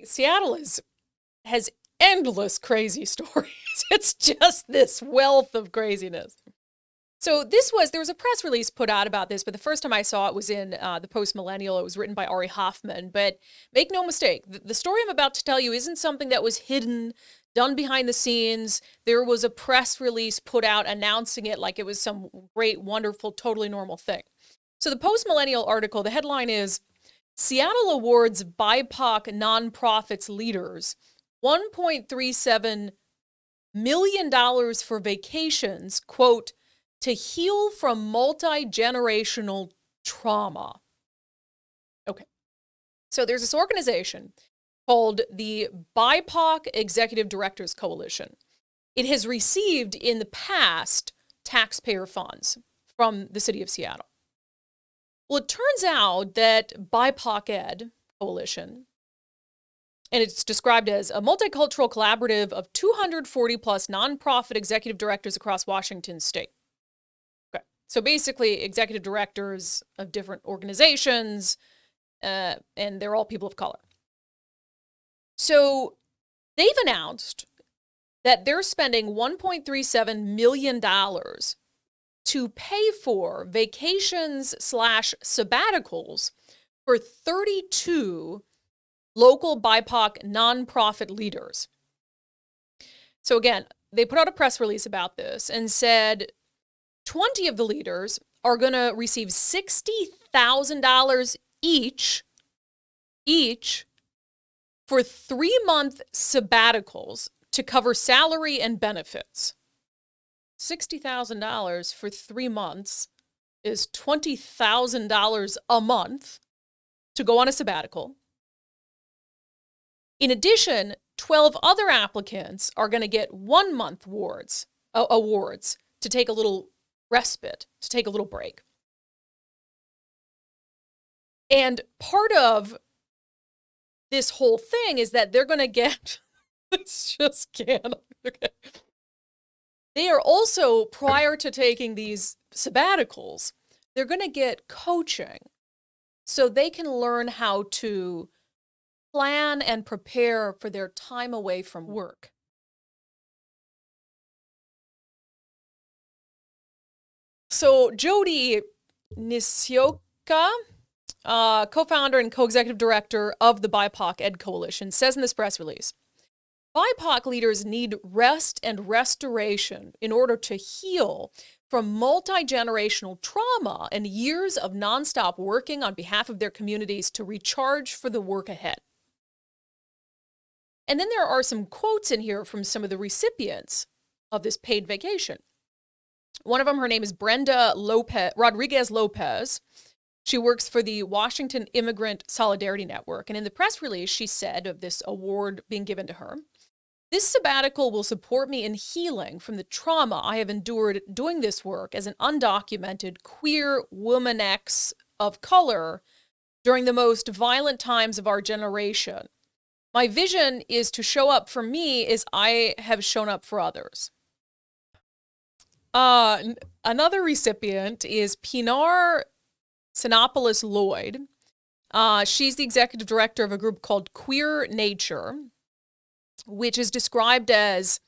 Seattle has endless crazy stories. It's just this wealth of craziness. So there was a press release put out about this, but the first time I saw it was in the Post Millennial. It was written by Ari Hoffman. But make no mistake, the story I'm about to tell you isn't something that was hidden, done behind the scenes. There was a press release put out announcing it like it was some great, wonderful, totally normal thing. So the Post Millennial article, the headline is, Seattle awards BIPOC nonprofits leaders $1.37 million for vacations, quote, to heal from multi-generational trauma. Okay. So there's this organization called the BIPOC Executive Directors Coalition. It has received in the past taxpayer funds from the city of Seattle. Well, it turns out that BIPOC Ed Coalition, and it's described as a multicultural collaborative of 240 plus nonprofit executive directors across Washington state. Okay. So basically executive directors of different organizations, and they're all people of color. So they've announced that they're spending $1.37 million to pay for vacations/sabbaticals for 32 local BIPOC nonprofit leaders. So again, they put out a press release about this and said 20 of the leaders are going to receive $60,000 each for 3-month sabbaticals to cover salary and benefits. $60,000 for 3 months is $20,000 a month to go on a sabbatical. In addition, 12 other applicants are going to get 1-month awards to take a little respite, to take a little break. And part of this whole thing is that they're going to get, it's just can't, okay. They are also, prior to taking these sabbaticals, they're going to get coaching so they can learn how to plan and prepare for their time away from work. So Jody Nisioka, co-founder and co-executive director of the BIPOC Ed Coalition, says in this press release, BIPOC leaders need rest and restoration in order to heal from multi-generational trauma and years of nonstop working on behalf of their communities to recharge for the work ahead. And then there are some quotes in here from some of the recipients of this paid vacation. One of them, her name is Brenda Rodriguez Lopez. She works for the Washington Immigrant Solidarity Network. And in the press release, she said of this award being given to her, this sabbatical will support me in healing from the trauma I have endured doing this work as an undocumented queer woman X of color during the most violent times of our generation. My vision is to show up for me as I have shown up for others. Another recipient is Pinar Sinopoulos Lloyd. She's the executive director of a group called Queer Nature, which is described as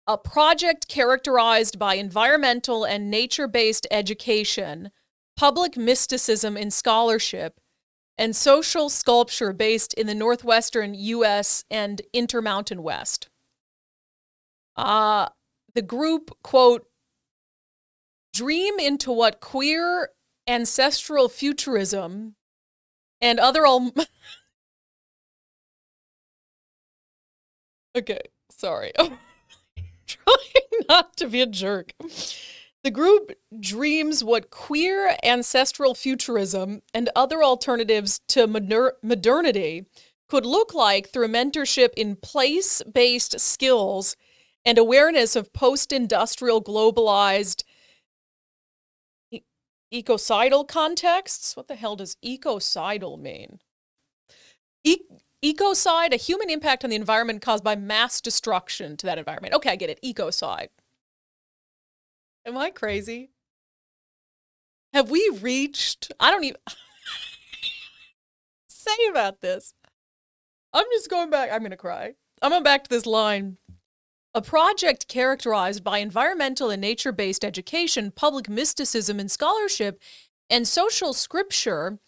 a project characterized by environmental and nature-based education, public mysticism in scholarship, and social sculpture based in the northwestern U.S. and Intermountain West. The group, quote, dream into what queer ancestral futurism and other okay, sorry. Trying not to be a jerk. The group dreams what queer ancestral futurism and other alternatives to modernity could look like through mentorship in place-based skills and awareness of post-industrial globalized ecocidal contexts. What the hell does ecocidal mean? Ecocide, a human impact on the environment caused by mass destruction to that environment. Okay, I get it. Ecocide. Am I crazy? Have we reached, I don't even say about this. I'm just going back. I'm going to cry. I'm going back to this line. A project characterized by environmental and nature-based education, public mysticism and scholarship, and social scripture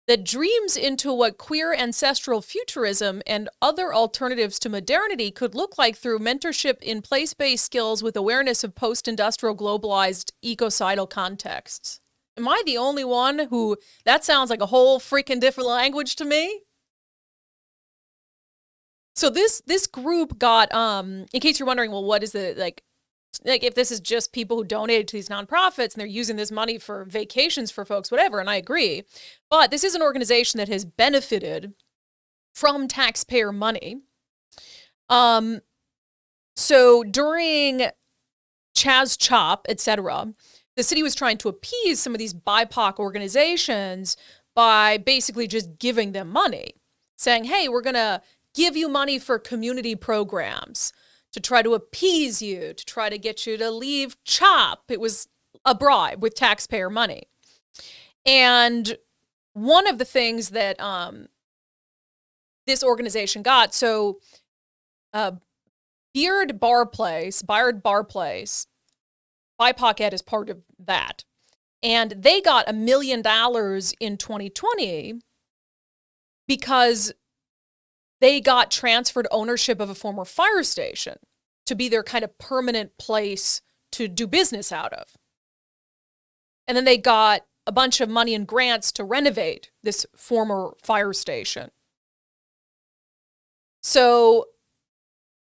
that dreams into what queer ancestral futurism and other alternatives to modernity could look like through mentorship in place-based skills with awareness of post-industrial globalized ecocidal contexts. Am I the only one who, that sounds like a whole freaking different language to me? So this group got, in case you're wondering, well, what is the, like if this is just people who donated to these nonprofits and they're using this money for vacations for folks, whatever, and I agree. But this is an organization that has benefited from taxpayer money. So during Chaz Chop, etc., the city was trying to appease some of these BIPOC organizations by basically just giving them money, saying, hey, we're going to give you money for community programs to try to appease you, to try to get you to leave CHOP. It was a bribe with taxpayer money. And one of the things that this organization got, so Bayard Bar Place, BIPOC Ed is part of that. And they got $1 million in 2020 because they got transferred ownership of a former fire station to be their kind of permanent place to do business out of. And then they got a bunch of money and grants to renovate this former fire station. So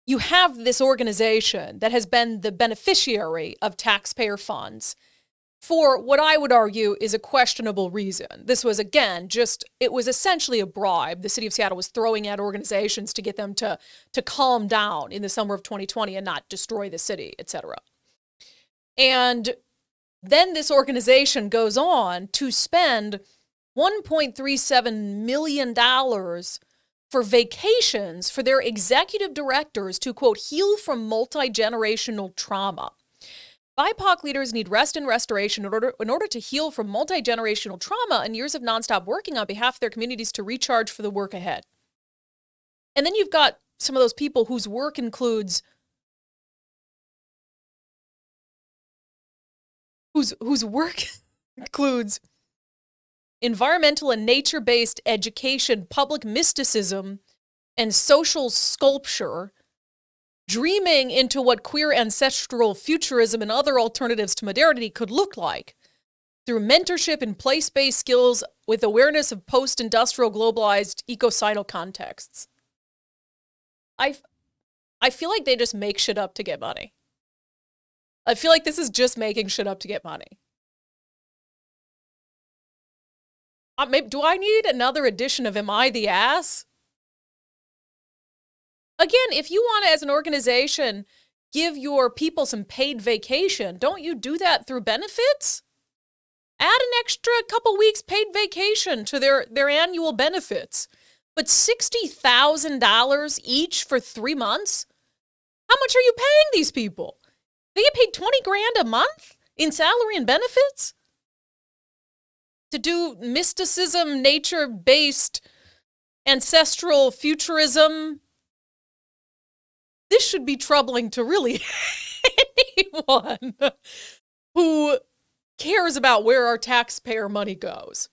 you have this organization that has been the beneficiary of taxpayer funds for what I would argue is a questionable reason. This was, again, it was essentially a bribe. The city of Seattle was throwing at organizations to get them to calm down in the summer of 2020 and not destroy the city, etc. And then this organization goes on to spend $1.37 million for vacations for their executive directors to, quote, heal from multi-generational trauma. BIPOC leaders need rest and restoration in order to heal from multi-generational trauma and years of nonstop working on behalf of their communities to recharge for the work ahead. And then you've got some of those people whose work includes environmental and nature-based education, public mysticism, and social sculpture, dreaming into what queer ancestral futurism and other alternatives to modernity could look like through mentorship in place-based skills with awareness of post-industrial globalized ecocidal contexts. I feel like they just make shit up to get money. I feel like this is just making shit up to get money. Do I need another edition of Am I the Ass? Again, if you want to, as an organization, give your people some paid vacation, don't you do that through benefits? Add an extra couple weeks paid vacation to their annual benefits. But $60,000 each for 3 months? How much are you paying these people? They get paid $20,000 a month in salary and benefits? To do mysticism, nature-based, ancestral futurism? This should be troubling to really anyone who cares about where our taxpayer money goes.